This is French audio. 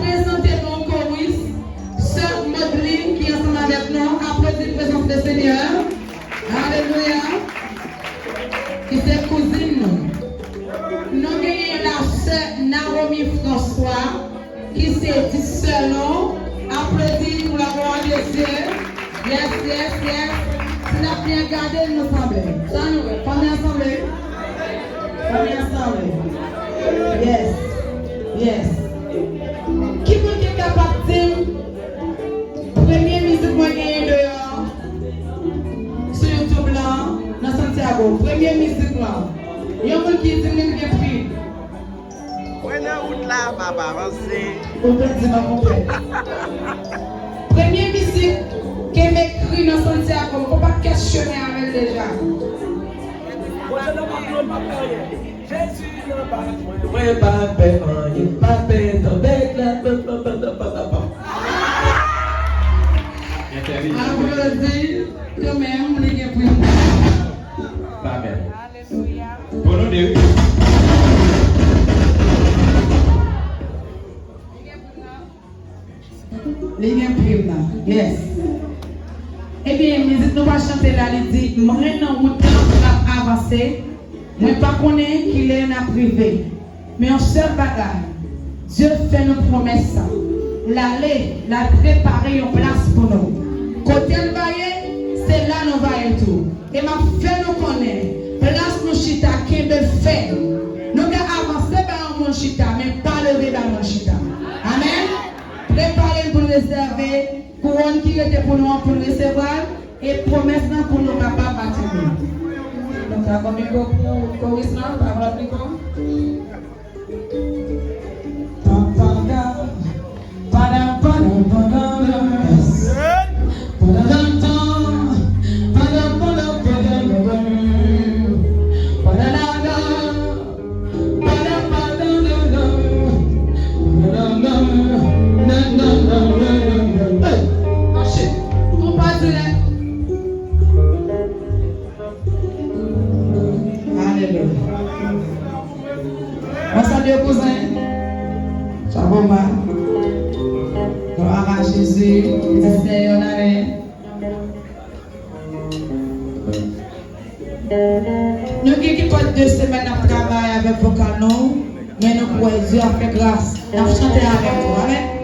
présenter mon chorus, sœur Madeline qui est ensemble avec nous, applaudit la présence du Seigneur. Alléluia. Qui c'est cousine nous. Nous avons la sœur Naomi François, qui c'est petite sœur nous. Applaudit pour la gloire de Dieu. Yes, yes, yes. Si la bien gardé, nous semble. Ça nous est. Combien semble? Combien semble? Yes. Yes. Qui peut être capable de dire première musique moi gagné dehors sur YouTube là dans Santiago. Première musique là. Il y a un qui dit même bien pris. Ouais, là où là, papa, avancez. Au petit mon frère. Première musique qui m'écrit dans Santiago, on ne peut pas questionner avec déjà. Ouais, pas fait, il pas fait, avec la Applaudis quand même, les gars, pour pas bien. Alléluia. Pour nous deux. les gars, prime là. Yes. Eh bien, musique, nous va chanter là, il dit, moi, dans route pour avancer, moi, pas connaître qu'il est en privé. Mais en seul bagaille, Dieu fait nos promesses. L'aller, la préparer une place pour nous. Côté le bailler, c'est là nous va tout. Et ma fait nous connaître. Place nous chita, qui veut faire. Nous allons avancer par mon chita, mais pas lever par mon chita. Amen. Préparez pour réserver, couronne qui était pour nous pour recevoir, et promesse pour nous capables de bâtir. Donc, à combien de chorus là, par rapport on salue au cousin. Shalom. Gloire à Jésus. Seigneur, nous qui passons 2 semaines à travailler avec vos canons, mais nous pouvons Dieu a fait grâce. Nous chantons avec vous. Amen.